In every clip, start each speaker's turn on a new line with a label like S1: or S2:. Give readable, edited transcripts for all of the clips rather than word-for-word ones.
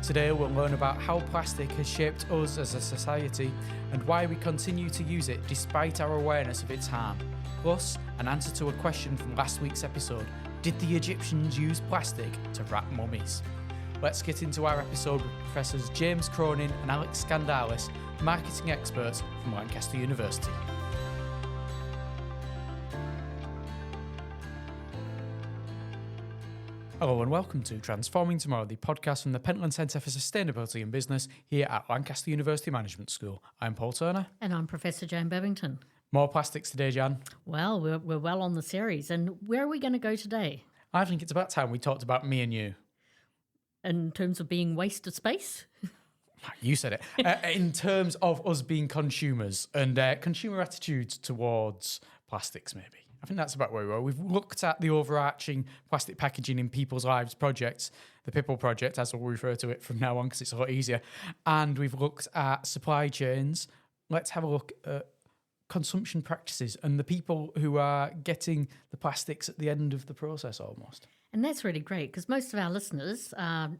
S1: Today we'll learn about how plastic has shaped us as a society and why we continue to use it despite our awareness of its harm. Plus, an answer to a question from last week's episode: did the Egyptians use plastic to wrap mummies? Let's get into our episode with Professors James Cronin and Alex Skandalis, marketing experts from Lancaster University. Hello and welcome to Transforming Tomorrow, the podcast from the Pentland Centre for Sustainability and Business here at Lancaster University Management School. I'm Paul Turner.
S2: And I'm Professor Jane Bevington.
S1: More plastics today, Jan.
S2: Well, we're well on the series. And where are we going to go today?
S1: I think it's about time we talked about me and you.
S2: In terms of being wasted space?
S1: You said it. In terms of us being consumers and consumer attitudes towards plastics, maybe. I think that's about where we were. We've looked at the overarching plastic packaging in people's lives projects, the PIPPLE project, as we'll refer to it from now on because it's a lot easier. And we've looked at supply chains. Let's have a look at consumption practices and the people who are getting the plastics at the end of the process almost.
S2: And that's really great because most of our listeners are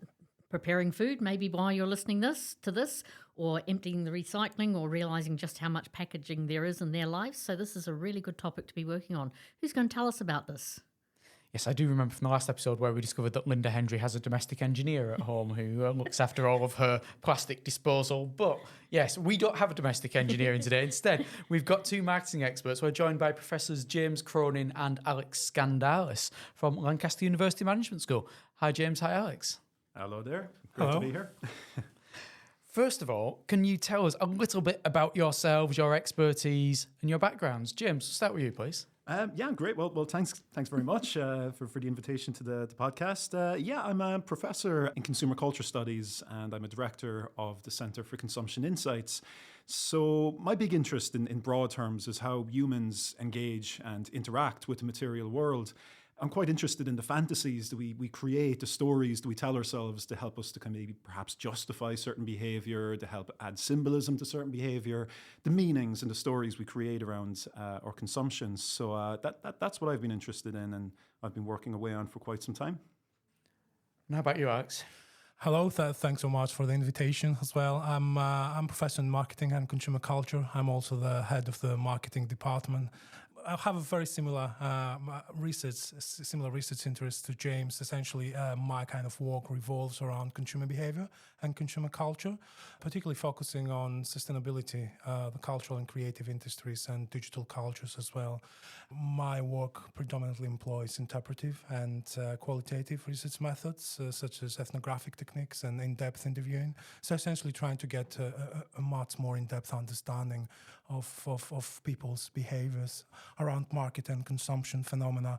S2: preparing food, maybe while you're listening to this, or emptying the recycling, or realising just how much packaging there is in their lives. So this is a really good topic to be working on. Who's going to tell us about this?
S1: Yes, I do remember from the last episode where we discovered that Linda Hendry has a domestic engineer at home who looks after all of her plastic disposal. But yes, we don't have a domestic engineer in today. Instead, we've got two marketing experts. We're joined by Professors James Cronin and Alex Skandalis from Lancaster University Management School. Hi, James. Hi, Alex.
S3: Hello there. Great to be here.
S1: First of all, can you tell us a little bit about yourselves, your expertise, and your backgrounds? James, start with you, please.
S3: Yeah, great. Well, thanks very much for the invitation to the podcast. I'm a professor in consumer culture studies, and I'm a director of the Centre for Consumption Insights. So my big interest in broad terms is how humans engage and interact with the material world. I'm quite interested in the fantasies that we create, the stories that we tell ourselves to help us to kind of maybe perhaps justify certain behaviour, to help add symbolism to certain behaviour, the meanings and the stories we create around our consumption. So that's what I've been interested in and I've been working away on for quite some time.
S1: And how about you, Alex?
S4: Hello, thanks so much for the invitation as well. I'm a professor in marketing and consumer culture. I'm also the head of the marketing department. I have a very similar research interest to James. Essentially, my kind of work revolves around consumer behavior and consumer culture, particularly focusing on sustainability, the cultural and creative industries and digital cultures as well. My work predominantly employs interpretive and qualitative research methods, such as ethnographic techniques and in-depth interviewing. So essentially trying to get a much more in-depth understanding of people's behaviors around market and consumption phenomena.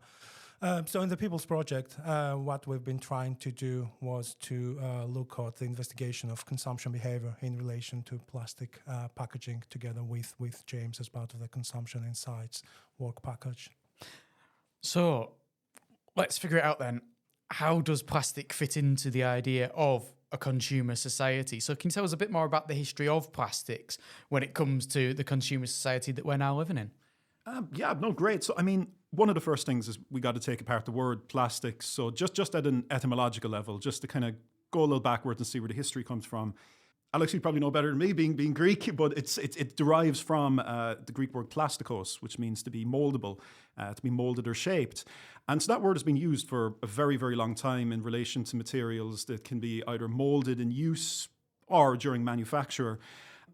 S4: So in the People's Project, what we've been trying to do was to look at the investigation of consumption behavior in relation to plastic packaging together with James as part of the Consumption Insights work package.
S1: So let's figure it out then. How does plastic fit into the idea of a consumer society? So can you tell us a bit more about the history of plastics when it comes to the consumer society that we're now living in?
S3: Great. So, I mean, one of the first things is we got to take apart the word plastics. So just at an etymological level, just to kind of go a little backwards and see where the history comes from. Alex, you probably know better than me, being Greek, but it derives from the Greek word plastikos, which means to be moldable, to be molded or shaped. And so that word has been used for a very, very long time in relation to materials that can be either molded in use or during manufacture.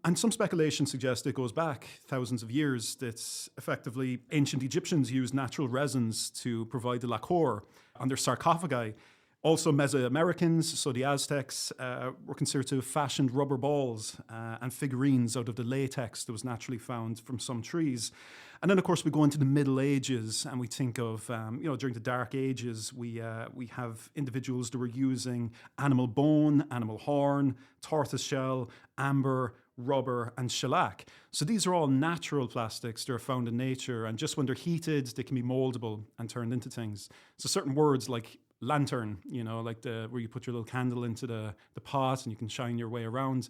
S3: And some speculation suggests it goes back thousands of years, that effectively ancient Egyptians used natural resins to provide the lacquer on their sarcophagi. Also Mesoamericans, so the Aztecs, were considered to have fashioned rubber balls and figurines out of the latex that was naturally found from some trees. And then, of course, we go into the Middle Ages and we think of, during the Dark Ages, we have individuals that were using animal bone, animal horn, tortoise shell, amber, rubber and shellac. So these are all natural plastics that are found in nature, and just when they're heated, they can be moldable and turned into things. So certain words like lantern, like where you put your little candle into the pot and you can shine your way around.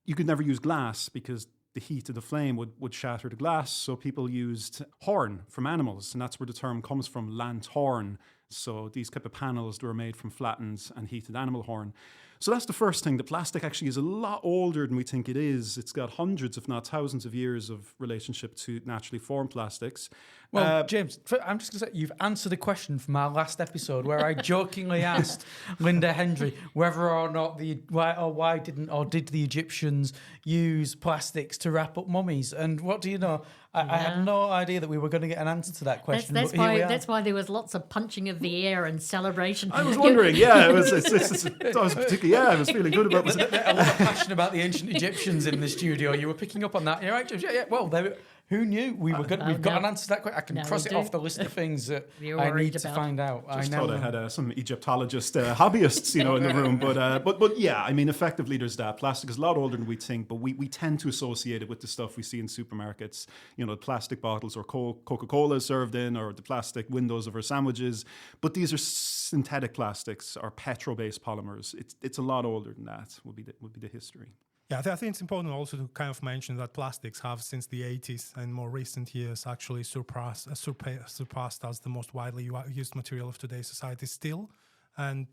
S3: You could never use glass because the heat of the flame would shatter the glass. So people used horn from animals, and that's where the term comes from, lanthorn, So these type of panels were made from flattened and heated animal horn. So that's the first thing. The plastic actually is a lot older than we think it is. It's got hundreds, if not thousands of years of relationship to naturally formed plastics.
S1: Well, James, I'm just going to say, you've answered a question from our last episode where I jokingly asked Linda Hendry whether or not why did the Egyptians use plastics to wrap up mummies? And what do you know? I had no idea that we were going to get an answer to that question.
S2: That's why there was lots of punching of the air and celebration.
S3: I was wondering, I was feeling good about
S1: There's a lot of passion about the ancient Egyptians in the studio. You were picking up on that. You're right, James. Yeah. Well, who knew we've got an answer to that question? I can cross it off the list of things that I need to find out.
S3: Just thought I had some Egyptologist hobbyists, in the room. But yeah, I mean, effectively, there's that. Plastic is a lot older than we think, but we tend to associate it with the stuff we see in supermarkets. The plastic bottles or Coca-Cola served in, or the plastic windows of our sandwiches. But these are synthetic plastics or petro-based polymers. It's a lot older than that. Would be the history.
S4: Yeah, I think it's important also to kind of mention that plastics have, since the 80s and more recent years, actually surpassed as the most widely used material of today's society still. And,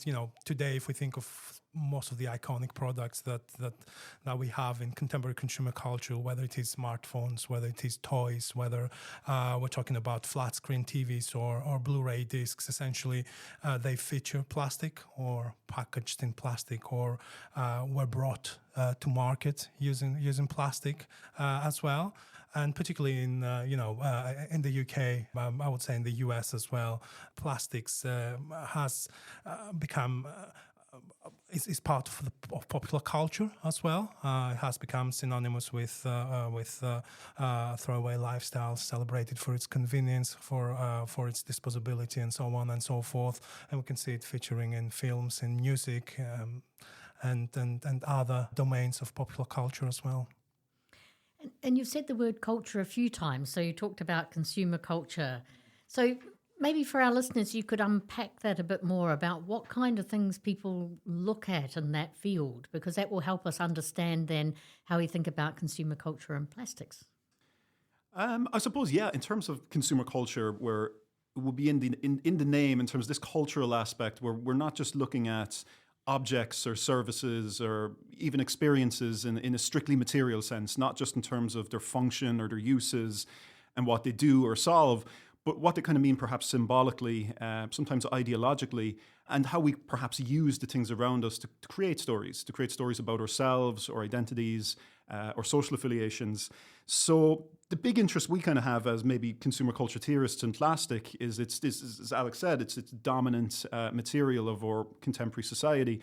S4: today, if we think of most of the iconic products that we have in contemporary consumer culture, whether it is smartphones, whether it is toys, whether we're talking about flat screen TVs or Blu-ray discs, essentially they feature plastic or packaged in plastic or were brought to market using plastic as well. And particularly in the UK, I would say in the US as well, plastics has become is part of popular culture as well. It has become synonymous with throwaway lifestyles, celebrated for its convenience, for its disposability, and so on and so forth. And we can see it featuring in films, in music, and other domains of popular culture as well.
S2: And you've said the word culture a few times. So you talked about consumer culture. So maybe for our listeners, you could unpack that a bit more about what kind of things people look at in that field, because that will help us understand then how we think about consumer culture and plastics.
S3: I suppose, in terms of consumer culture, where it will be in the name, in terms of this cultural aspect, where we're not just looking at objects or services or even experiences in a strictly material sense, not just in terms of their function or their uses and what they do or solve, but what they kind of mean perhaps symbolically, sometimes ideologically, and how we perhaps use the things around us to create stories about ourselves or identities or social affiliations. So the big interest we kind of have as maybe consumer culture theorists in plastic is as Alex said, it's dominant material of our contemporary society,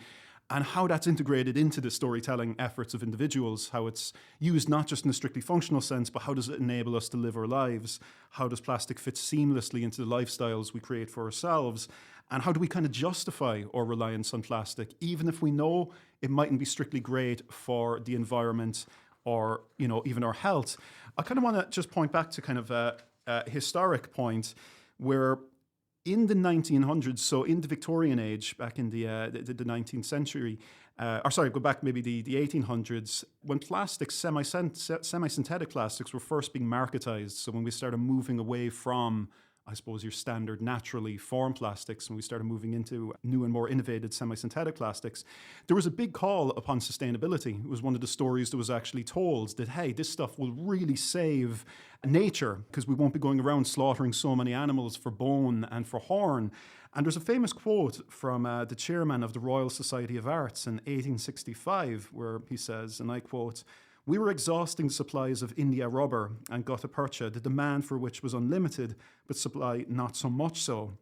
S3: and how that's integrated into the storytelling efforts of individuals, how it's used not just in a strictly functional sense, but how does it enable us to live our lives? How does plastic fit seamlessly into the lifestyles we create for ourselves? And how do we kind of justify our reliance on plastic, even if we know it mightn't be strictly great for the environment or, even our health? I kind of want to just point back to kind of a historic point where in the 1900s, so in the Victorian age, back in the 19th century, go back maybe the 1800s, when plastics, semi-synthetic plastics were first being marketized, so when we started moving away from, I suppose, your standard naturally formed plastics, when we started moving into new and more innovative semi-synthetic plastics, there was a big call upon sustainability. It was one of the stories that was actually told that, hey, this stuff will really save nature because we won't be going around slaughtering so many animals for bone and for horn. And there's a famous quote from the chairman of the Royal Society of Arts in 1865 where he says, and I quote, "We were exhausting the supplies of India rubber and gutta percha, the demand for which was unlimited, but supply not so much so."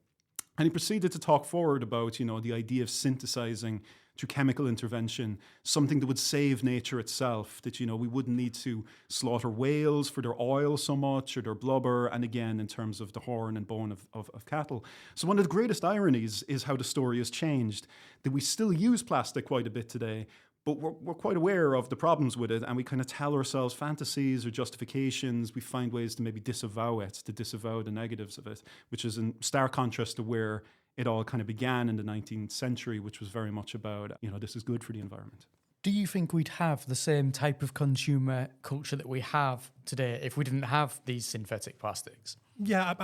S3: And he proceeded to talk forward about, the idea of synthesizing through chemical intervention, something that would save nature itself, that, we wouldn't need to slaughter whales for their oil so much or their blubber, and again, in terms of the horn and bone of cattle. So one of the greatest ironies is how the story has changed, that we still use plastic quite a bit today, but we're quite aware of the problems with it, and we kind of tell ourselves fantasies or justifications. We find ways to maybe disavow the negatives of it, which is in stark contrast to where it all kind of began in the 19th century, which was very much about, this is good for the environment.
S1: Do you think we'd have the same type of consumer culture that we have today if we didn't have these synthetic plastics?
S4: Yeah,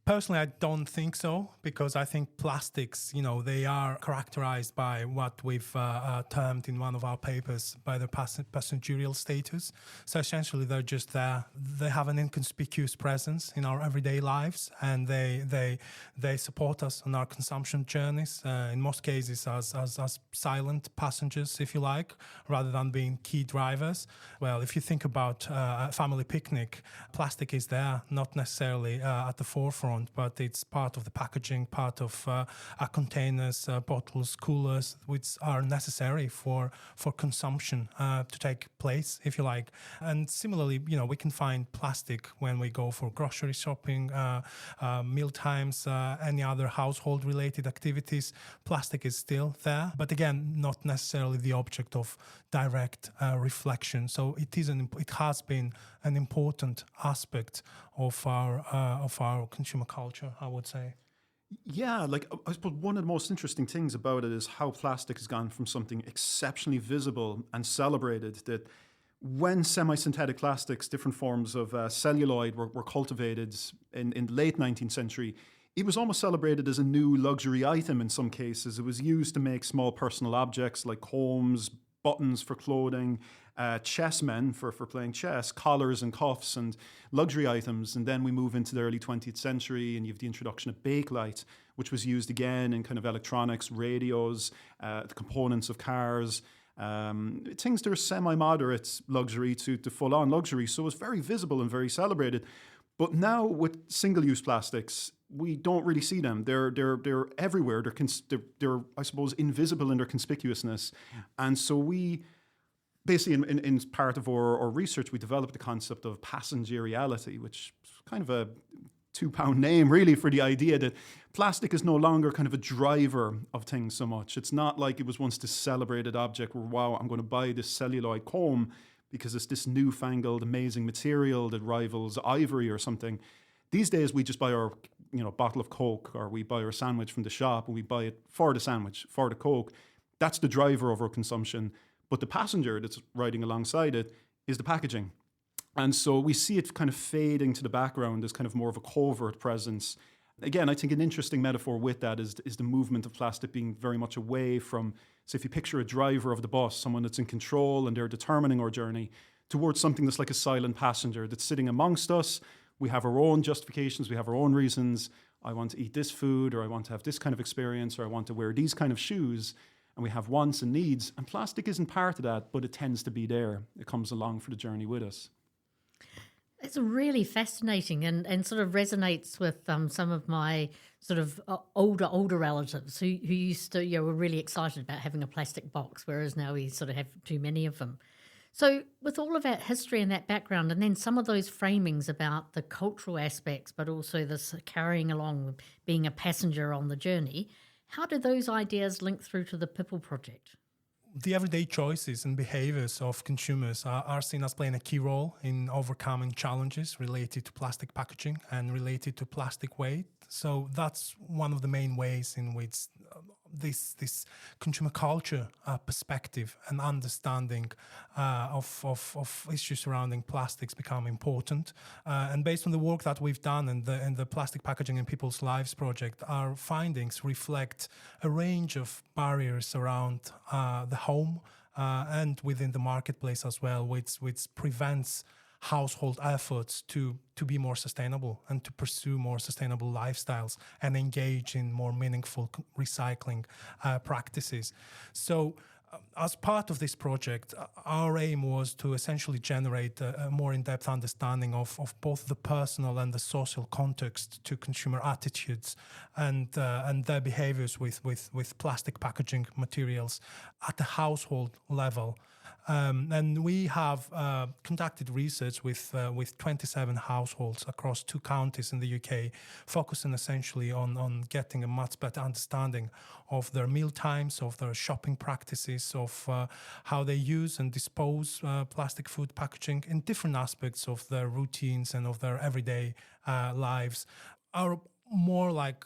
S4: Personally, I don't think so, because I think plastics, they are characterized by what we've termed in one of our papers by their passengerial status. So essentially, they're just there. They have an inconspicuous presence in our everyday lives, and they support us on our consumption journeys. In most cases, as silent passengers, if you like, rather than being key drivers. Well, if you think about a family picnic, plastic is there, not necessarily at the forefront, but it's part of the packaging, part of our containers, bottles, coolers, which are necessary for consumption to take place, if you like. And similarly, we can find plastic when we go for grocery shopping, meal times, any other household-related activities. Plastic is still there, but again, not necessarily the object of direct reflection. So it has been an important aspect of our consumer culture, I would say.
S3: Yeah, like I suppose one of the most interesting things about it is how plastic has gone from something exceptionally visible and celebrated, that when semi-synthetic plastics, different forms of celluloid were cultivated in the late 19th century, it was almost celebrated as a new luxury item in some cases. It was used to make small personal objects like combs, buttons for clothing, chessmen for playing chess, collars and cuffs and luxury items. And then we move into the early 20th century and you have the introduction of bakelite, which was used again in kind of electronics, radios, the components of cars, things that are semi-moderate luxury to full-on luxury. So it's very visible and very celebrated. But now with single-use plastics, we don't really see them. They're everywhere. They're I suppose invisible in their conspicuousness, and so we basically in part of our research we developed the concept of passengeriality, which is kind of a £2 name really for the idea that plastic is no longer kind of a driver of things so much. It's not like it was once this celebrated object where, wow, I'm going to buy this celluloid comb because it's this newfangled amazing material that rivals ivory or something. These days we just buy our bottle of Coke, or we buy our sandwich from the shop and we buy it for the sandwich, for the Coke. That's the driver of our consumption. But the passenger that's riding alongside it is the packaging. And so we see it kind of fading to the background as kind of more of a covert presence. Again, I think an interesting metaphor with that is the movement of plastic being very much away from, so if you picture a driver of the bus, someone that's in control and they're determining our journey, towards something that's like a silent passenger that's sitting amongst us. We have our own justifications, we have our own reasons. I want to eat this food, or I want to have this kind of experience, or I want to wear these kind of shoes. And we have wants and needs. And plastic isn't part of that, but it tends to be there. It comes along for the journey with us.
S2: It's really fascinating and sort of resonates with some of my sort of older relatives who used to, were really excited about having a plastic box, whereas now we sort of have too many of them. So with all of that history and that background, and then some of those framings about the cultural aspects, but also this carrying along, being a passenger on the journey, how do those ideas link through to the Pipple project?
S4: The everyday choices and behaviours of consumers are seen as playing a key role in overcoming challenges related to plastic packaging and related to plastic weight. So that's one of the main ways in which this consumer culture perspective and understanding of issues surrounding plastics become important. And based on the work that we've done in the Plastic Packaging in People's Lives project, our findings reflect a range of barriers around the home and within the marketplace as well, which prevents household efforts to be more sustainable and to pursue more sustainable lifestyles and engage in more meaningful recycling practices. So as part of this project, our aim was to essentially generate a more in-depth understanding of both the personal and the social context to consumer attitudes and their behaviors with plastic packaging materials at the household level. And we have conducted research with 27 households across 2 counties in the UK, focusing essentially on getting a much better understanding of their meal times, of their shopping practices, of how they use and dispose plastic food packaging in different aspects of their routines and of their everyday lives. Our more like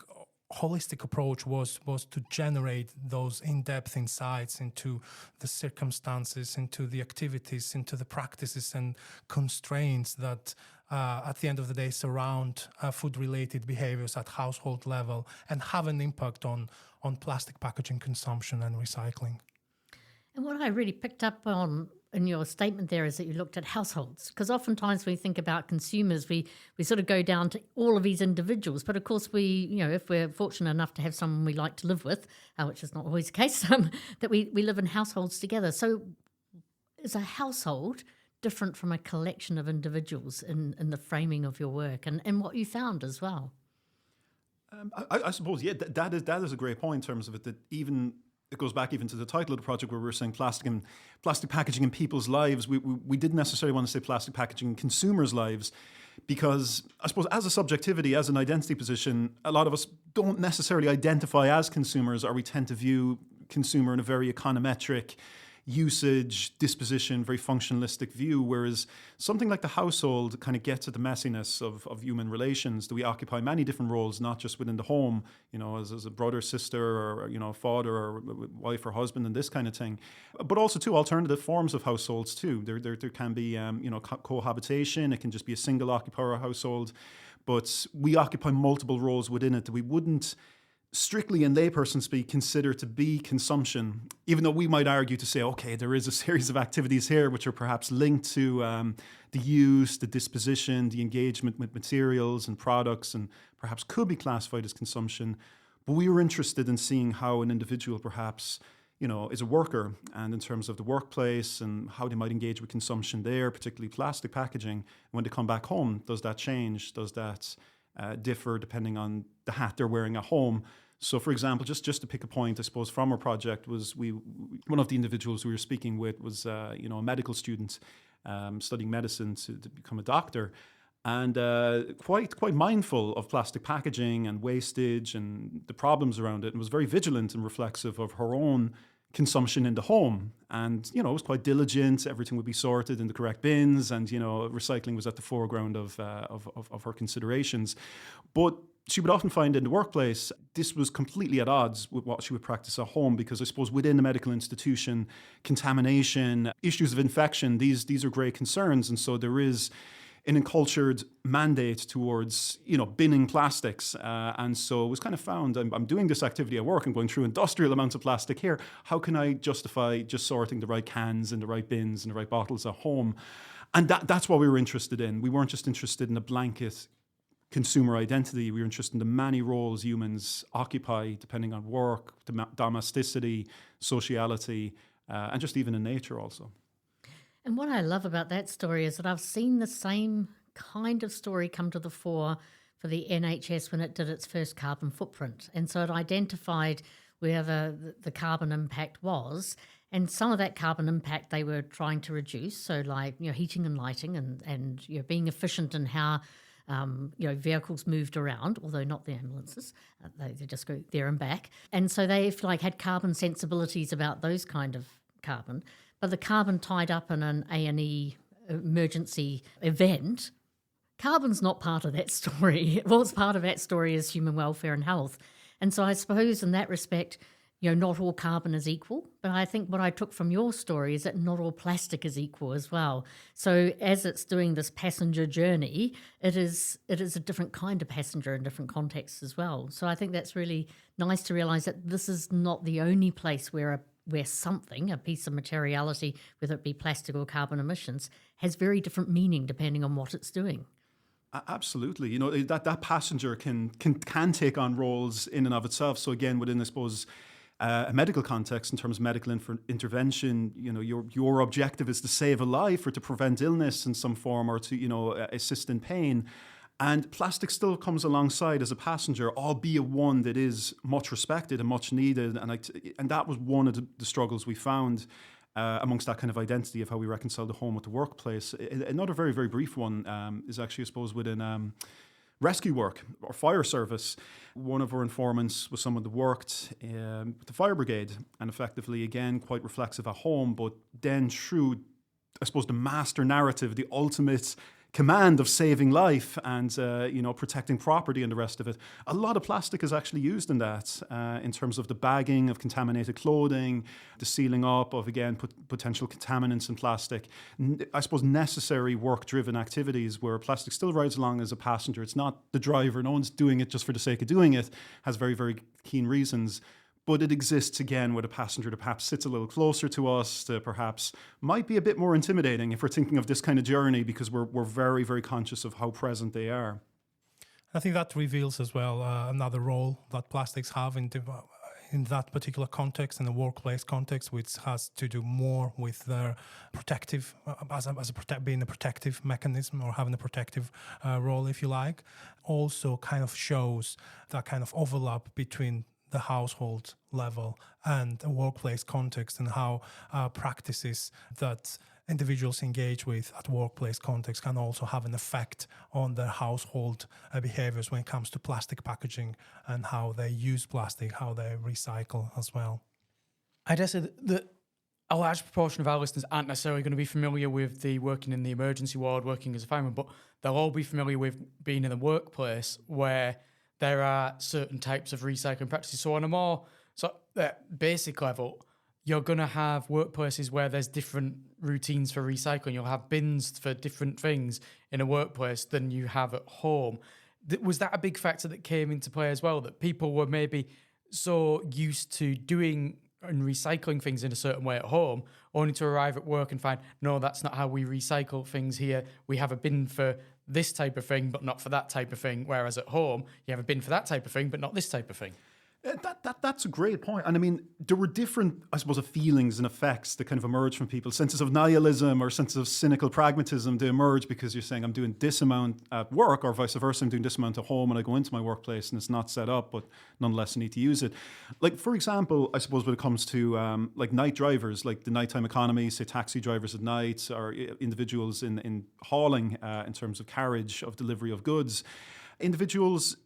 S4: holistic approach was to generate those in-depth insights into the circumstances, into the activities, into the practices and constraints that at the end of the day, surround food-related behaviors at household level and have an impact on plastic packaging consumption and recycling.
S2: And what I really picked up on in your statement there is that you looked at households, because oftentimes when we think about consumers, we sort of go down to all of these individuals. But of course, if we're fortunate enough to have someone we like to live with, which is not always the case, that we live in households together. So is a household different from a collection of individuals in the framing of your work and what you found as well?
S3: I suppose, yeah, that is a great point in terms of it, that even it goes back even to the title of the project where we were saying plastic packaging in people's lives. We didn't necessarily want to say plastic packaging in consumers' lives, because I suppose as a subjectivity, as an identity position, a lot of us don't necessarily identify as consumers, or we tend to view consumer in a very econometric, usage, disposition, very functionalistic view, whereas something like the household kind of gets at the messiness of human relations. Do we occupy many different roles, not just within the home, as a brother, sister, or, father, or wife or husband, and this kind of thing, but also too alternative forms of households too. There can be, cohabitation. It can just be a single occupier household, but we occupy multiple roles within it that we wouldn't, strictly in layperson speak, consider to be consumption, even though we might argue to say, okay, there is a series of activities here which are perhaps linked to the use, the disposition, the engagement with materials and products, and perhaps could be classified as consumption. But we were interested in seeing how an individual perhaps, is a worker, and in terms of the workplace and how they might engage with consumption there, particularly plastic packaging. When they come back home, does that change? Does that differ depending on the hat they're wearing at home? So, for example, just to pick a point, I suppose, from our project was one of the individuals we were speaking with was a medical student studying medicine to become a doctor, and quite mindful of plastic packaging and wastage and the problems around it, and was very vigilant and reflexive of her own consumption in the home. And was quite diligent. Everything would be sorted in the correct bins, and recycling was at the foreground of her considerations. But she would often find in the workplace this was completely at odds with what she would practice at home, because I suppose within the medical institution, contamination, issues of infection, these are great concerns. And so there is an encultured mandate towards, binning plastics. And so it was kind of found, I'm doing this activity at work, I'm going through industrial amounts of plastic here. How can I justify just sorting the right cans and the right bins and the right bottles at home? And that's what we were interested in. We weren't just interested in a blanket consumer identity. We were interested in the many roles humans occupy, depending on work, domesticity, sociality, and just even in nature also.
S2: And what I love about that story is that I've seen the same kind of story come to the fore for the NHS when it did its first carbon footprint. And so it identified where the carbon impact was, and some of that carbon impact they were trying to reduce. So like, heating and lighting and being efficient in how vehicles moved around, although not the ambulances, they just go there and back. And so they had carbon sensibilities about those kind of carbon, but the carbon tied up in an A&E emergency event, carbon's not part of that story. What's part of that story is human welfare and health. And so I suppose in that respect, not all carbon is equal, but I think what I took from your story is that not all plastic is equal as well. So as it's doing this passenger journey, it is a different kind of passenger in different contexts as well. So I think that's really nice to realise that this is not the only place where something, a piece of materiality, whether it be plastic or carbon emissions, has very different meaning depending on what it's doing.
S3: Absolutely. That passenger can take on roles in and of itself. So again, within, I suppose, a medical context, in terms of medical intervention, your objective is to save a life or to prevent illness in some form, or to assist in pain. And plastic still comes alongside as a passenger, albeit one that is much respected and much needed. And that was one of the struggles we found amongst that kind of identity of how we reconcile the home with the workplace. Another very, very brief one is actually, I suppose, within rescue work or fire service. One of our informants was someone that worked with the fire brigade, and effectively, again, quite reflexive at home, but then through, I suppose, the master narrative, the ultimate command of saving life and protecting property and the rest of it. A lot of plastic is actually used in that, in terms of the bagging of contaminated clothing, the sealing up of, again, potential contaminants in plastic. I suppose necessary work-driven activities where plastic still rides along as a passenger. It's not the driver. No one's doing it just for the sake of doing it. Has very, very keen reasons. But it exists, again, with a passenger that perhaps sits a little closer to us, that perhaps might be a bit more intimidating if we're thinking of this kind of journey, because we're very, very conscious of how present they are.
S4: I think that reveals as well another role that plastics have in that particular context, in the workplace context, which has to do more with their protective, being a protective mechanism or having a protective role, if you like. Also kind of shows that kind of overlap between the household level and a workplace context, and how practices that individuals engage with at workplace context can also have an effect on their household behaviors when it comes to plastic packaging and how they use plastic, how they recycle as well.
S1: I guess that a large proportion of our listeners aren't necessarily going to be familiar with the working in the emergency ward, working as a fireman, but they'll all be familiar with being in the workplace where there are certain types of recycling practices. So on a more basic level, you're going to have workplaces where there's different routines for recycling. You'll have bins for different things in a workplace than you have at home. Was that a big factor that came into play as well, that people were maybe so used to doing and recycling things in a certain way at home, only to arrive at work and find, no, that's not how we recycle things here. We have a bin for this type of thing, but not for that type of thing. Whereas at home, you have a bin for that type of thing, but not this type of thing.
S3: That's a great point. And I mean, there were different, I suppose, feelings and effects that kind of emerged from people. Senses of nihilism or senses of cynical pragmatism, they emerge because you're saying, I'm doing this amount at work, or vice versa, I'm doing this amount at home and I go into my workplace and it's not set up, but nonetheless I need to use it. Like, for example, I suppose when it comes to like night drivers, like the nighttime economy, say taxi drivers at night, or individuals in hauling in terms of carriage of delivery of goods, individuals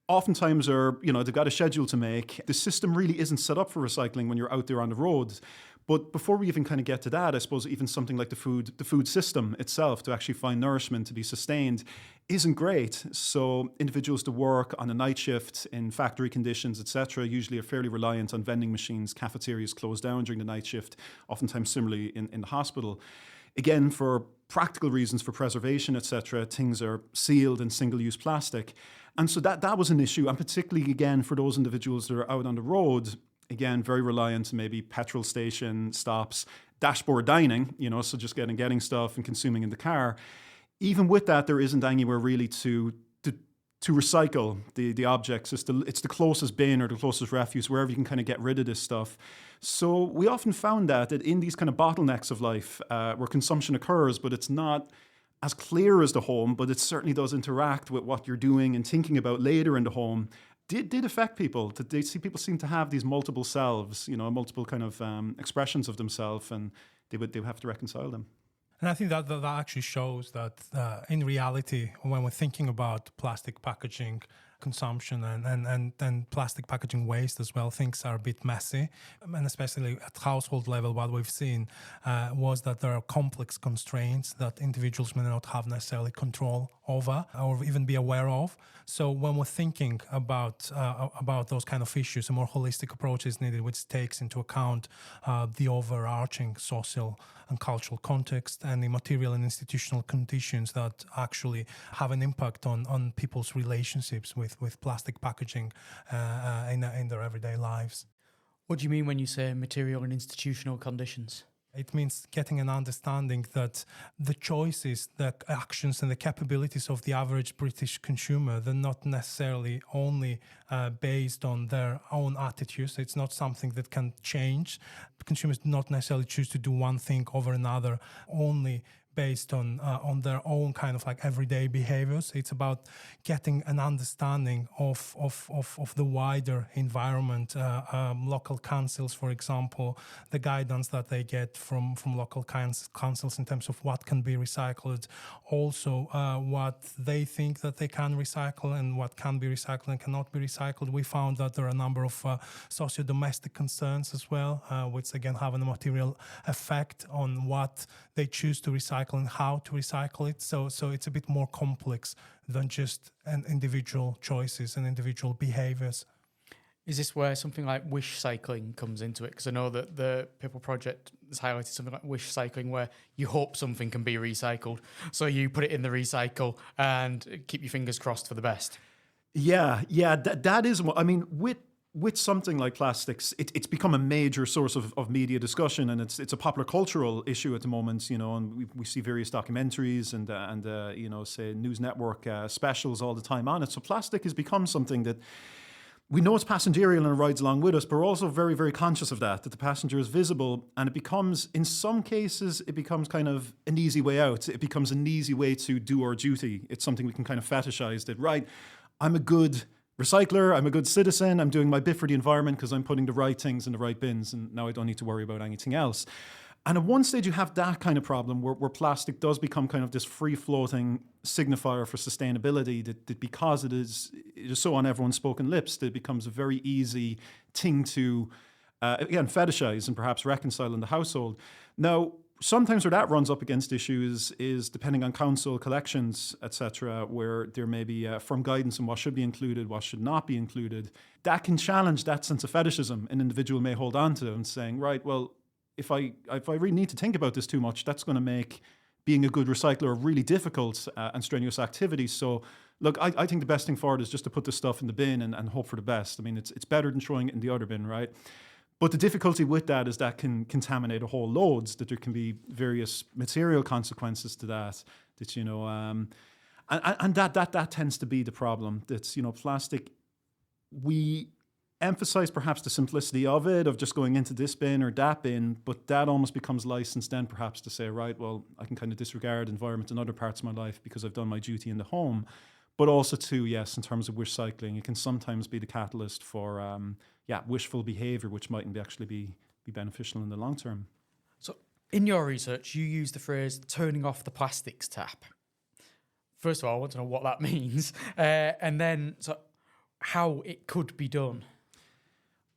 S3: oftentimes they've got a schedule to make. The system really isn't set up for recycling when you're out there on the road. But before we even kind of get to that, I suppose even something like the food system itself, to actually find nourishment, to be sustained, isn't great. So individuals to work on a night shift in factory conditions, etc., usually are fairly reliant on vending machines. Cafeterias close down during the night shift, oftentimes similarly in the hospital. Again, for practical reasons, for preservation, etc., things are sealed in single-use plastic. And so that was an issue, and particularly, again, for those individuals that are out on the road, again, very reliant on maybe petrol station stops, dashboard dining, so just getting stuff and consuming in the car. Even with that, there isn't anywhere really to recycle the objects. It's the closest bin or the closest refuse, wherever you can kind of get rid of this stuff. So we often found that in these kind of bottlenecks of life, where consumption occurs, but it's not as clear as the home, but it certainly does interact with what you're doing and thinking about later in the home, did affect people. People seem to have these multiple selves, multiple kind of expressions of themselves, and they would have to reconcile them.
S4: And I think that actually shows that in reality, when we're thinking about plastic packaging consumption and plastic packaging waste as well, things are a bit messy. And especially at household level, what we've seen was that there are complex constraints that individuals may not have necessarily control over or even be aware of. So when we're thinking about those kind of issues, a more holistic approach is needed, which takes into account the overarching social and cultural context and the material and institutional conditions that actually have an impact on people's relationships with plastic packaging in their everyday lives.
S1: What do you mean when you say material and institutional conditions?
S4: It means getting an understanding that the choices, the actions and the capabilities of the average British consumer, they're not necessarily only based on their own attitudes. It's not something that can change. Consumers do not necessarily choose to do one thing over another only based on their own kind of like everyday behaviors. It's about getting an understanding of the wider environment, local councils, for example, the guidance that they get from local councils in terms of what can be recycled, also what they think that they can recycle and what can be recycled and cannot be recycled. We found that there are a number of socio-domestic concerns as well, which again have a material effect on what they choose to recycle recycle and how to recycle it. So it's a bit more complex than just an individual choices and individual behaviors.
S1: Is this where something like wish cycling comes into it? Because I know that the People Project has highlighted something like wish cycling, where you hope something can be recycled. So you put it in the recycle and keep your fingers crossed for the best.
S3: Yeah, that is. I mean, with something like plastics, it's become a major source of media discussion, and it's a popular cultural issue at the moment. And we see various documentaries and say News Network specials all the time on it. So plastic has become something that we know it's passengerial and it rides along with us, but we're also very, very conscious of that the passenger is visible, and it becomes, in some cases, it becomes kind of an easy way out. It becomes an easy way to do our duty. It's something we can kind of fetishize that, right, I'm a good recycler, I'm a good citizen, I'm doing my bit for the environment because I'm putting the right things in the right bins, and now I don't need to worry about anything else. And at one stage you have that kind of problem where plastic does become kind of this free-floating signifier for sustainability, that because it is so on everyone's spoken lips, that it becomes a very easy thing to, again, fetishize and perhaps reconcile in the household. Now, sometimes where that runs up against issues is depending on council collections, etc., where there may be firm guidance on what should be included, what should not be included. That can challenge that sense of fetishism an individual may hold on to and saying, right, well, if I really need to think about this too much, that's going to make being a good recycler a really difficult and strenuous activity. So, look, I think the best thing for it is just to put this stuff in the bin and hope for the best. I mean, it's better than throwing it in the other bin, right? But the difficulty with that is that can contaminate a whole loads, that there can be various material consequences to that, and that tends to be the problem. That's, plastic, we emphasize perhaps the simplicity of it, of just going into this bin or that bin, but that almost becomes licensed then perhaps to say, right, well, I can kind of disregard environment in other parts of my life because I've done my duty in the home. But also too, yes, in terms of wish cycling, it can sometimes be the catalyst for wishful behaviour, which mightn't actually be beneficial in the long term.
S1: So in your research, you use the phrase turning off the plastics tap. First of all, I want to know what that means, and then how it could be done.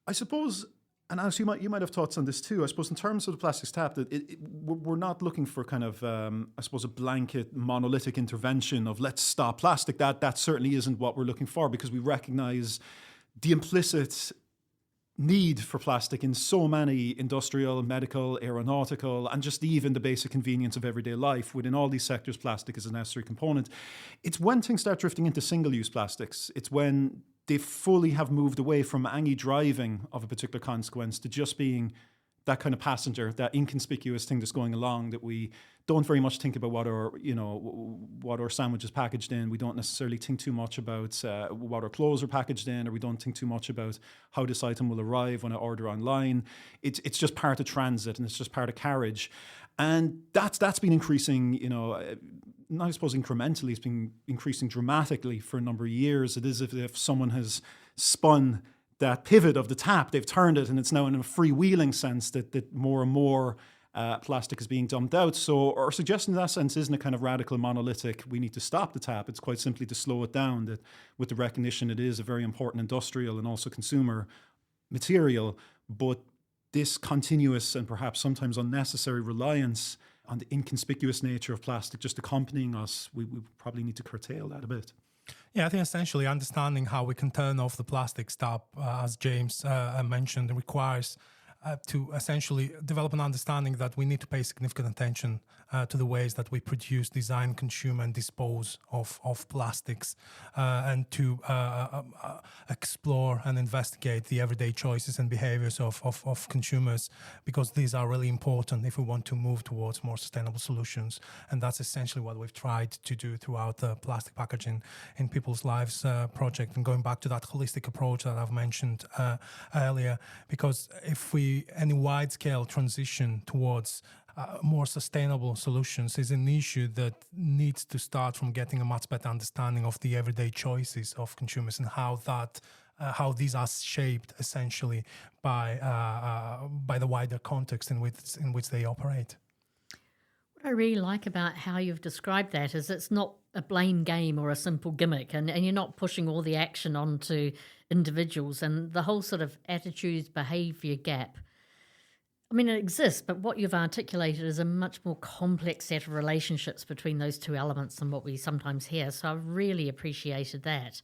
S3: I suppose, and Alice, you might have thoughts on this too. I suppose in terms of the plastics tap, that we're not looking for kind of, I suppose, a blanket monolithic intervention of let's stop plastic. That certainly isn't what we're looking for, because we recognise the implicit need for plastic in so many industrial, medical, aeronautical, and just even the basic convenience of everyday life. Within all these sectors, plastic is a necessary component. It's when things start drifting into single-use plastics. It's when they fully have moved away from any driving of a particular consequence to just being that kind of passenger, that inconspicuous thing that's going along, that we don't very much think about what our sandwich is packaged in. We don't necessarily think too much about what our clothes are packaged in, or we don't think too much about how this item will arrive when I order online. It's just part of transit, and it's just part of carriage. And that's been increasing, I suppose incrementally, it's been increasing dramatically for a number of years. It is as if someone has spun that pivot of the tap, they've turned it, and it's now in a freewheeling sense that more and more plastic is being dumped out. So our suggestion in that sense isn't a kind of radical monolithic, we need to stop the tap. It's quite simply to slow it down, that with the recognition it is a very important industrial and also consumer material, but this continuous and perhaps sometimes unnecessary reliance on the inconspicuous nature of plastic just accompanying us, we probably need to curtail that a bit.
S4: Yeah, I think essentially understanding how we can turn off the plastic tap, as James mentioned, requires to essentially develop an understanding that we need to pay significant attention to the ways that we produce, design, consume, and dispose of plastics, and to explore and investigate the everyday choices and behaviors of consumers, because these are really important if we want to move towards more sustainable solutions. And that's essentially what we've tried to do throughout the Plastic Packaging in People's Lives project, and going back to that holistic approach that I've mentioned earlier, because if any wide-scale transition towards more sustainable solutions is an issue that needs to start from getting a much better understanding of the everyday choices of consumers and how these are shaped essentially by the wider context in which they operate.
S2: What I really like about how you've described that is it's not a blame game or a simple gimmick, and you're not pushing all the action onto individuals, and the whole sort of attitudes behaviour gap. I mean, it exists, but what you've articulated is a much more complex set of relationships between those two elements than what we sometimes hear. So I've really appreciated that.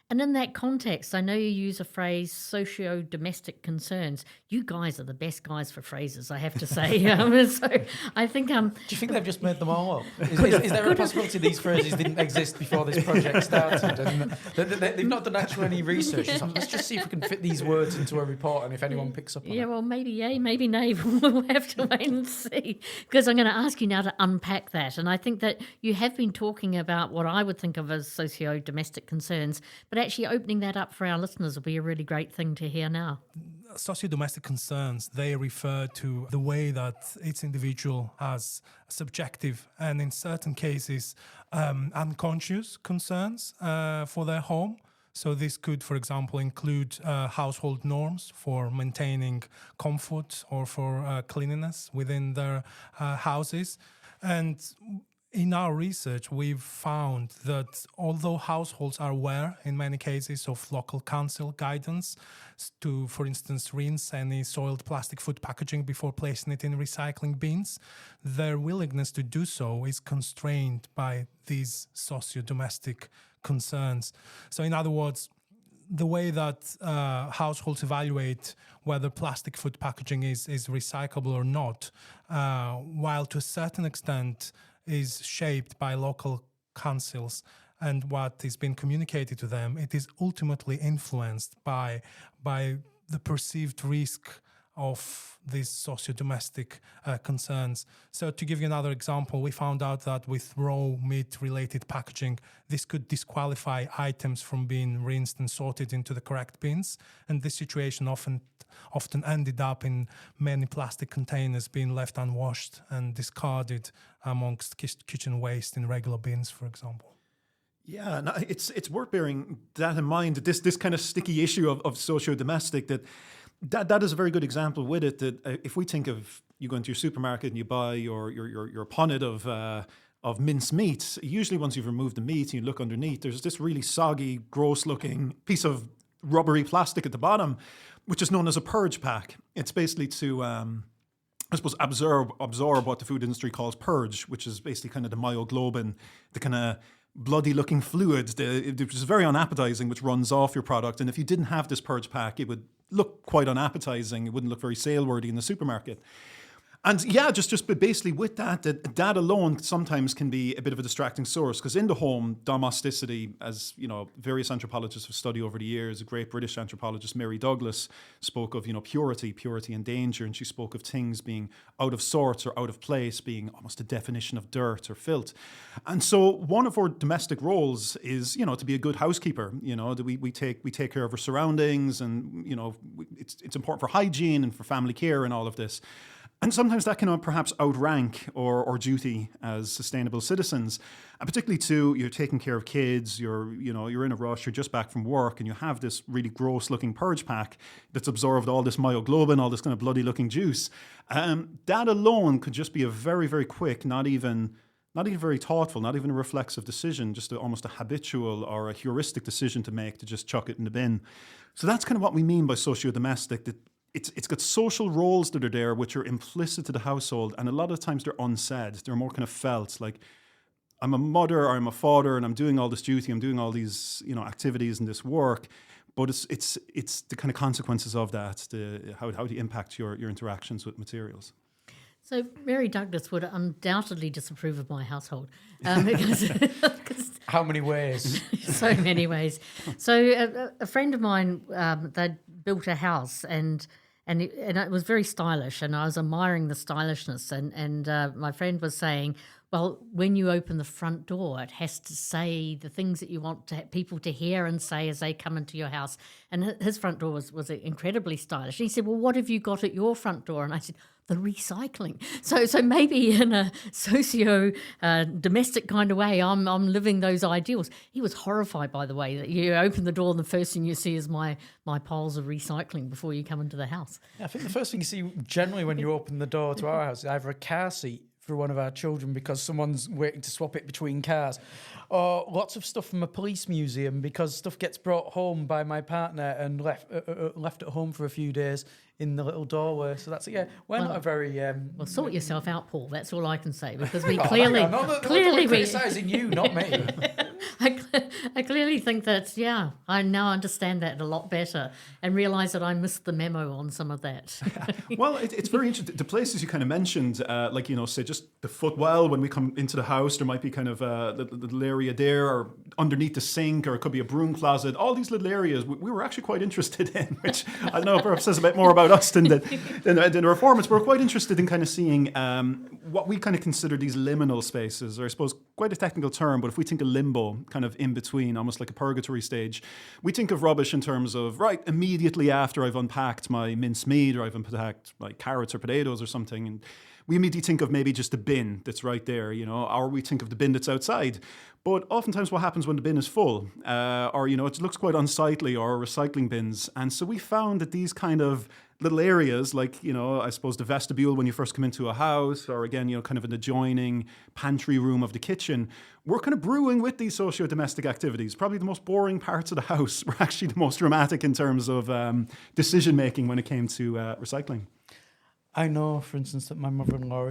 S2: And in that context, I know you use a phrase, socio-domestic concerns. You guys are the best guys for phrases, I have to say. So I think...
S1: Do you think they've just made them all up? Is there a possibility these phrases didn't exist before this project started? And they've not done actually any research. So let's just see if we can fit these words into a report and if anyone picks up on it.
S2: Yeah, well, maybe yay, maybe nay. We'll have to wait and see. Because I'm going to ask you now to unpack that. And I think that you have been talking about what I would think of as socio-domestic concerns, but actually opening that up for our listeners will be a really great thing to hear now.
S4: Socio-domestic concerns, they refer to the way that each individual has subjective and in certain cases unconscious concerns for their home. So this could, for example, include household norms for maintaining comfort or for cleanliness within their houses. And in our research, we've found that although households are aware in many cases of local council guidance to, for instance, rinse any soiled plastic food packaging before placing it in recycling bins, their willingness to do so is constrained by these socio-domestic concerns. So in other words, the way that households evaluate whether plastic food packaging is recyclable or not, while to a certain extent is shaped by local councils and what is being communicated to them, it is ultimately influenced by the perceived risk of these socio-domestic concerns. So to give you another example, we found out that with raw meat-related packaging, this could disqualify items from being rinsed and sorted into the correct bins. And this situation often ended up in many plastic containers being left unwashed and discarded amongst kitchen waste in regular bins, for example.
S3: Yeah, no, it's worth bearing that in mind, that this kind of sticky issue of socio-domestic, that is a very good example with it, that if we think of you go into your supermarket and you buy your punnet of minced meat, usually once you've removed the meat and you look underneath, there's this really soggy, gross-looking piece of rubbery plastic at the bottom, which is known as a purge pack. It's basically to, I suppose, absorb what the food industry calls purge, which is basically kind of the myoglobin, the kind of bloody-looking fluid, which is very unappetizing, which runs off your product. And if you didn't have this purge pack, it would look quite unappetizing. It wouldn't look very sale-worthy in the supermarket. And yeah, just basically with that alone sometimes can be a bit of a distracting source, because in the home, domesticity, as you know, various anthropologists have studied over the years, a great British anthropologist, Mary Douglas, spoke of, purity and danger, and she spoke of things being out of sorts or out of place, being almost a definition of dirt or filth. And so one of our domestic roles is, to be a good housekeeper. That we take care of our surroundings, and it's important for hygiene and for family care and all of this. And sometimes that can perhaps outrank our duty as sustainable citizens, and particularly too, you're taking care of kids, you're in a rush, you're just back from work, and you have this really gross-looking purge pack that's absorbed all this myoglobin, all this kind of bloody-looking juice. That alone could just be a very, very quick, not even very thoughtful, not even a reflexive decision, just almost a habitual or a heuristic decision to make, to just chuck it in the bin. So that's kind of what we mean by socio-domestic, that it's got social roles that are there which are implicit to the household, and a lot of times they're unsaid. They're more kind of felt, like I'm a mother or I'm a father and I'm doing all this duty, I'm doing all these activities and this work, but it's the kind of consequences of that, how do you impact your interactions with materials.
S2: So Mary Douglas would undoubtedly disapprove of my household. Because
S1: how many ways?
S2: So many ways. So a friend of mine, they'd built a house and it was very stylish, and I was admiring the stylishness. And my friend was saying, well, when you open the front door, it has to say the things that you want people to hear and say as they come into your house. And his front door was incredibly stylish. And he said, well, what have you got at your front door? And I said, the recycling. So maybe in a socio-domestic kind of way, I'm living those ideals. He was horrified by the way that you open the door and the first thing you see is my piles of recycling before you come into the house.
S1: Yeah, I think the first thing you see generally when you open the door to our house is either a car seat for one of our children because someone's waiting to swap it between cars, or lots of stuff from a police museum because stuff gets brought home by my partner and left at home for a few days in the little doorway. So that's it. Yeah, we're not a very.
S2: Well, sort yourself out, Paul. That's all I can say, because we
S1: Oh,
S2: clearly,
S1: hang on,
S2: clearly,
S1: we're criticising you, not me.
S2: I clearly think that, I now understand that a lot better and realise that I missed the memo on some of that.
S3: Well, it's very interesting. The places you kind of mentioned, like, say just the footwell when we come into the house, there might be kind of a little area there, or underneath the sink, or it could be a broom closet. All these little areas we were actually quite interested in, which I don't know, perhaps says a bit more about us than the reformers. We're quite interested in kind of seeing what we kind of consider these liminal spaces, or I suppose quite a technical term, but if we think of limbo, kind of in between, almost like a purgatory stage, we think of rubbish in terms of, right, immediately after I've unpacked my mincemeat, or I've unpacked like carrots or potatoes or something, and we immediately think of maybe just the bin that's right there, or we think of the bin that's outside. But oftentimes what happens when the bin is full, or, it looks quite unsightly, or recycling bins. And so we found that these kind of little areas, like, I suppose the vestibule when you first come into a house, or again, kind of an adjoining pantry room of the kitchen, we're kind of brewing with these socio-domestic activities. Probably the most boring parts of the house were actually the most dramatic in terms of decision-making when it came to recycling.
S1: I know, for instance, that my mother-in-law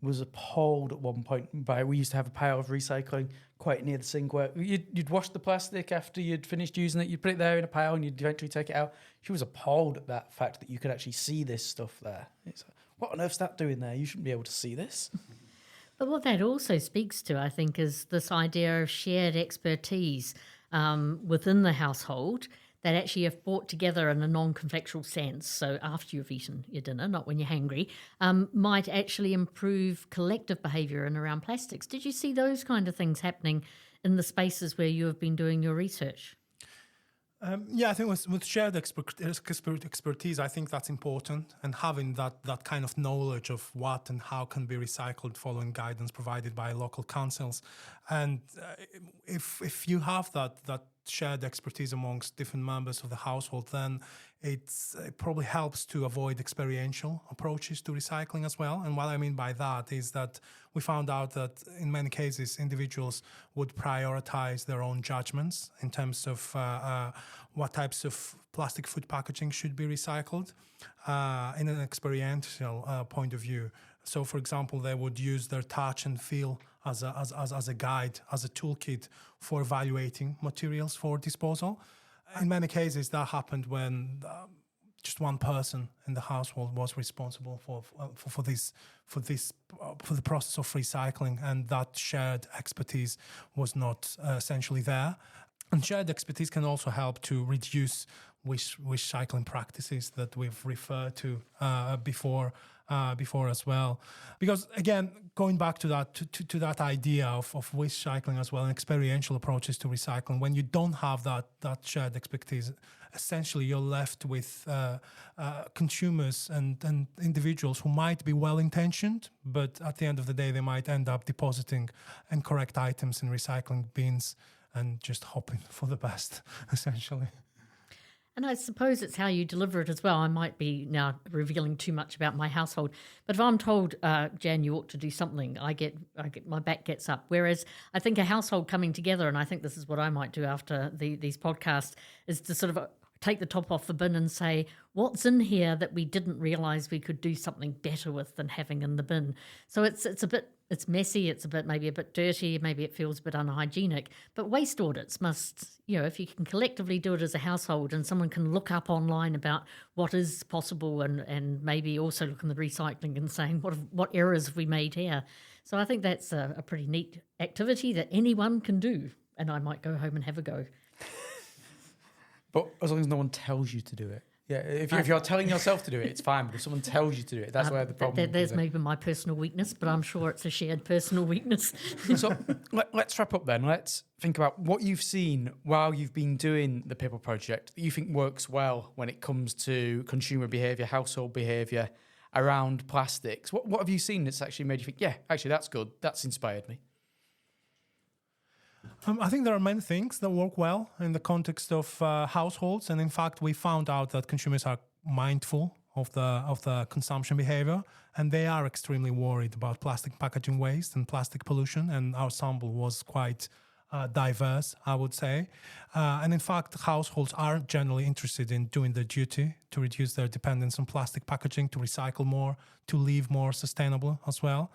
S1: was appalled at one point by, we used to have a pile of recycling quite near the sink where you'd wash the plastic after you'd finished using it, you'd put it there in a pile and you'd eventually take it out. She was appalled at that fact that you could actually see this stuff there. It's like, what on earth's that doing there? You shouldn't be able to see this.
S2: But what that also speaks to, I think, is this idea of shared expertise within the household that actually have brought together in a non-conflictual sense, so after you've eaten your dinner, not when you're hungry, might actually improve collective behaviour in around plastics. Did you see those kind of things happening in the spaces where you have been doing your research?
S4: I think with shared expertise, I think that's important, and having that kind of knowledge of what and how can be recycled, following guidance provided by local councils. And if you have that shared expertise amongst different members of the household, then it probably helps to avoid experiential approaches to recycling as well. And what I mean by that is that we found out that in many cases individuals would prioritize their own judgments in terms of what types of plastic food packaging should be recycled in an experiential point of view. So, for example, they would use their touch and feel as a guide, as a toolkit for evaluating materials for disposal. In many cases, that happened when just one person in the household was responsible for the process of recycling, and that shared expertise was not essentially there. And shared expertise can also help to reduce wishcycling practices that we've referred to before as well, because again, going back to that idea of wishcycling as well, and experiential approaches to recycling, when you don't have that shared expertise, essentially you're left with consumers and individuals who might be well-intentioned, but at the end of the day they might end up depositing incorrect items in recycling bins and just hoping for the best, essentially.
S2: And I suppose it's how you deliver it as well. I might be now revealing too much about my household, but if I'm told, Jan, you ought to do something, I get my back gets up. Whereas I think a household coming together, and I think this is what I might do after these podcasts, is to sort of take the top off the bin and say, what's in here that we didn't realise we could do something better with than having in the bin? So it's messy, it's maybe a bit dirty, maybe it feels a bit unhygienic, but waste audits must, if you can collectively do it as a household and someone can look up online about what is possible and maybe also look in the recycling and saying what errors have we made here. So I think that's a pretty neat activity that anyone can do, and I might go home and have a go.
S1: But as long as no one tells you to do it. Yeah, if you're telling yourself to do it, it's fine. But if someone tells you to do it, that's where the problem is.
S2: There's maybe my personal weakness, but I'm sure it's a shared personal weakness.
S1: So let's wrap up then. Let's think about what you've seen while you've been doing the People Project that you think works well when it comes to consumer behaviour, household behaviour around plastics. What have you seen that's actually made you think, yeah, actually that's good, that's inspired me?
S4: I think there are many things that work well in the context of households, and in fact, we found out that consumers are mindful of the consumption behavior, and they are extremely worried about plastic packaging waste and plastic pollution. And our sample was quite diverse, I would say. And in fact, households are generally interested in doing their duty to reduce their dependence on plastic packaging, to recycle more, to live more sustainable as well.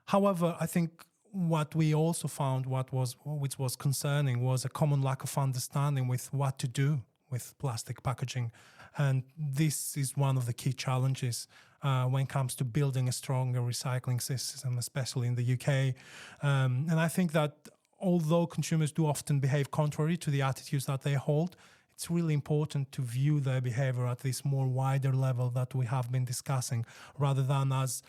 S4: However, I think what we also found, which was concerning, was a common lack of understanding with what to do with plastic packaging. And this is one of the key challenges when it comes to building a stronger recycling system, especially in the UK. And I think that although consumers do often behave contrary to the attitudes that they hold, it's really important to view their behavior at this more wider level that we have been discussing, rather than as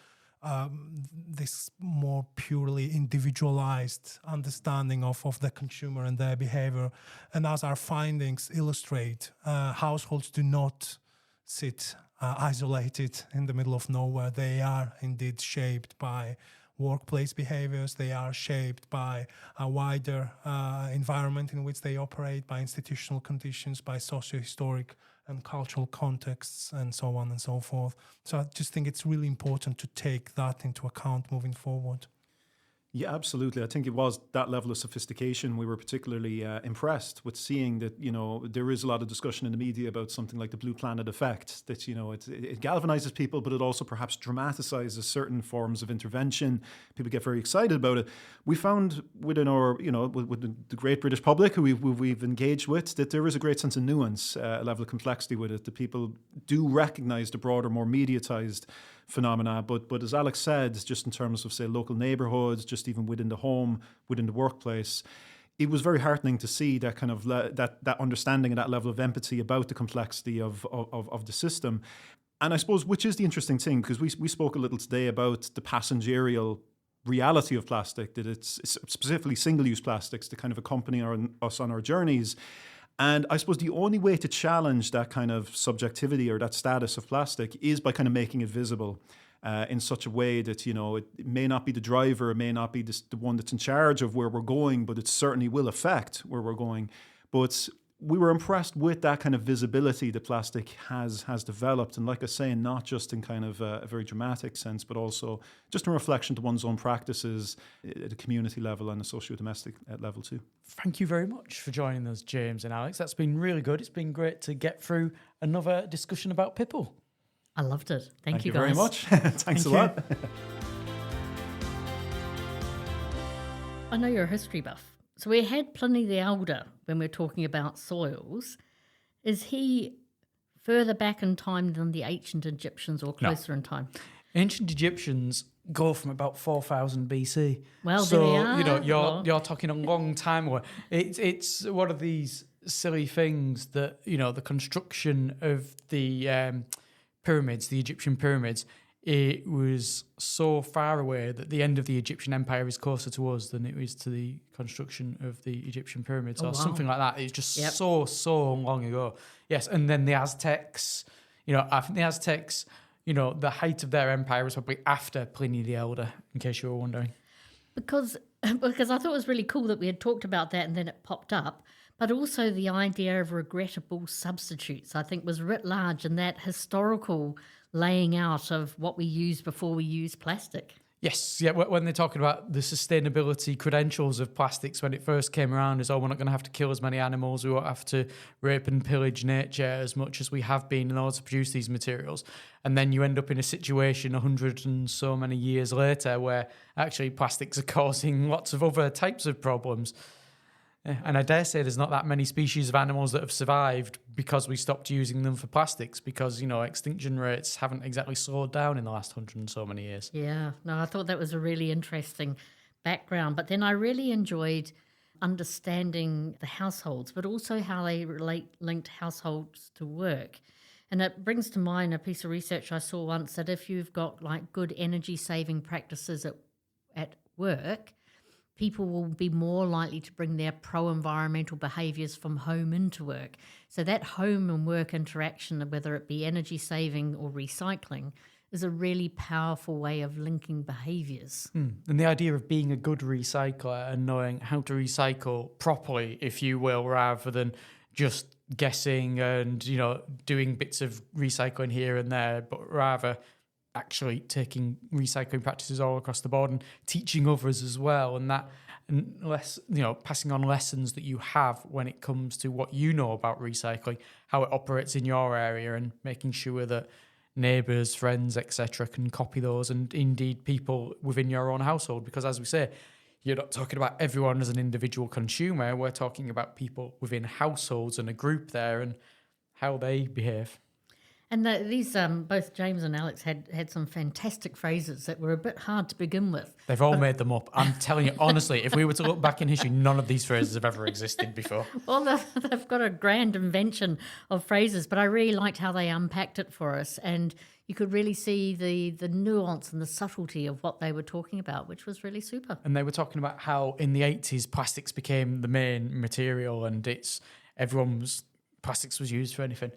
S4: this more purely individualized understanding of the consumer and their behavior. And as our findings illustrate, households do not sit isolated in the middle of nowhere. They are indeed shaped by workplace behaviors. They are shaped by a wider environment in which they operate, by institutional conditions, by socio-historic and cultural contexts, and so on and so forth. So I just think it's really important to take that into account moving forward.
S3: Yeah, absolutely. I think it was that level of sophistication. We were particularly impressed with seeing that, there is a lot of discussion in the media about something like the Blue Planet effect, that, it galvanizes people, but it also perhaps dramatizes certain forms of intervention. People get very excited about it. We found within our, with the great British public who we've engaged with, that there is a great sense of nuance, a level of complexity with it, that people do recognize the broader, more mediatized phenomena. But as Alex said, just in terms of, say, local neighborhoods, just even within the home, within the workplace, it was very heartening to see that kind of that understanding and that level of empathy about the complexity of the system. And I suppose, which is the interesting thing, because we spoke a little today about the passengerial reality of plastic, that it's specifically single-use plastics that kind of accompany us on our journeys. And I suppose the only way to challenge that kind of subjectivity or that status of plastic is by kind of making it visible in such a way that, it may not be the driver, it may not be the one that's in charge of where we're going, but it certainly will affect where we're going. But we were impressed with that kind of visibility that plastic has developed. And like I say, not just in kind of a very dramatic sense, but also just in reflection to one's own practices at a community level and a socio-domestic level too.
S1: Thank you very much for joining us, James and Alex. That's been really good. It's been great to get through another discussion about Pipple.
S2: I loved it. Thank you,
S3: guys. Very much. Thanks a lot.
S2: I know you're a history buff. So we had Pliny the Elder when we're talking about soils. Is he further back in time than the ancient Egyptians, or closer in time?
S1: Ancient Egyptians go from about 4000 BC.
S2: Well,
S1: so
S2: there we are.
S1: you're talking a long time away. It's one of these silly things that the construction of the pyramids, the Egyptian pyramids. It was so far away that the end of the Egyptian empire is closer to us than it is to the construction of the Egyptian pyramids, or something like that. It's just so long ago. Yes, and then the Aztecs, I think the Aztecs, the height of their empire was probably after Pliny the Elder, in case you were wondering.
S2: Because I thought it was really cool that we had talked about that and then it popped up, but also the idea of regrettable substitutes, I think, was writ large in that historical laying out of what we used before we used plastic.
S1: Yes, yeah. When they're talking about the sustainability credentials of plastics when it first came around, is we're not going to have to kill as many animals, we won't have to rape and pillage nature as much as we have been in order to produce these materials. And then you end up in a situation 100 and so many years later where actually plastics are causing lots of other types of problems. And I dare say there's not that many species of animals that have survived because we stopped using them for plastics, because, extinction rates haven't exactly slowed down in the last 100 and so many years.
S2: Yeah, no, I thought that was a really interesting background. But then I really enjoyed understanding the households, but also how they linked households to work. And it brings to mind a piece of research I saw once, that if you've got good energy saving practices at work, people will be more likely to bring their pro-environmental behaviours from home into work. So that home and work interaction, whether it be energy saving or recycling, is a really powerful way of linking behaviours.
S1: And the idea of being a good recycler and knowing how to recycle properly, if you will, rather than just guessing and, doing bits of recycling here and there, but rather actually taking recycling practices all across the board and teaching others as well. And that and passing on lessons that you have when it comes to what you know about recycling, how it operates in your area, and making sure that neighbours, friends, etc. can copy those, and indeed people within your own household. Because as we say, you're not talking about everyone as an individual consumer. We're talking about people within households and a group there and how they behave.
S2: And these both James and Alex had some fantastic phrases that were a bit hard to begin with.
S1: They've all made them up. I'm telling you, honestly, if we were to look back in history, none of these phrases have ever existed before.
S2: Well, they've got a grand invention of phrases, but I really liked how they unpacked it for us. And you could really see the nuance and the subtlety of what they were talking about, which was really super.
S1: And they were talking about how in the 80s, plastics became the main material, and plastics was used for anything.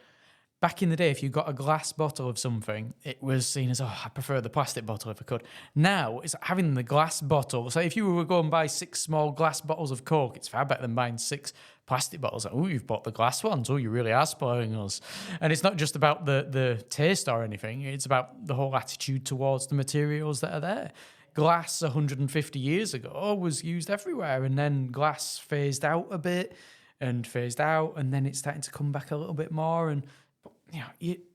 S1: Back in the day, if you got a glass bottle of something, it was seen as, I prefer the plastic bottle if I could. Now, it's having the glass bottle. So if you were going to buy 6 small glass bottles of Coke, it's far better than buying 6 plastic bottles. You've bought the glass ones. You really are spoiling us. And it's not just about the taste or anything. It's about the whole attitude towards the materials that are there. Glass 150 years ago was used everywhere, and then glass phased out a bit and phased out, and then it's starting to come back a little bit more. And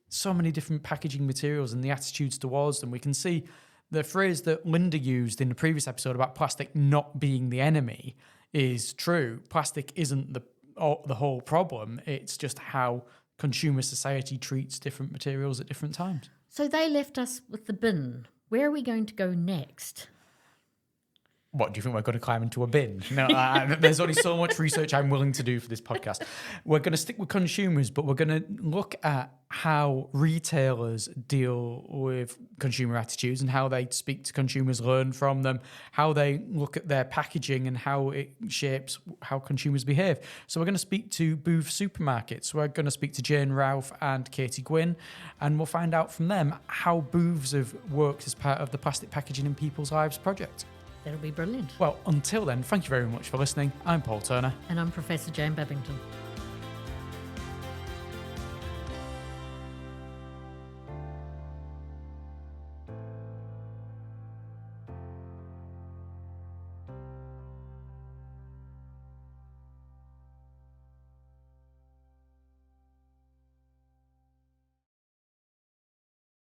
S1: so many different packaging materials and the attitudes towards them. We can see the phrase that Linda used in the previous episode about plastic not being the enemy is true. Plastic isn't the whole problem. It's just how consumer society treats different materials at different times.
S2: So they left us with the bin. Where are we going to go next?
S1: What, do you think we're going to climb into a bin? No, there's only so much research I'm willing to do for this podcast. We're going to stick with consumers, but we're going to look at how retailers deal with consumer attitudes and how they speak to consumers, learn from them, how they look at their packaging and how it shapes how consumers behave. So we're going to speak to Booth Supermarkets. We're going to speak to Jane Ralph and Katie Gwynn, and we'll find out from them how booths have worked as part of the Plastic Packaging in People's Lives project.
S2: That'll be brilliant.
S1: Well, until then, thank you very much for listening. I'm Paul Turner.
S2: And I'm Professor Jane Babington.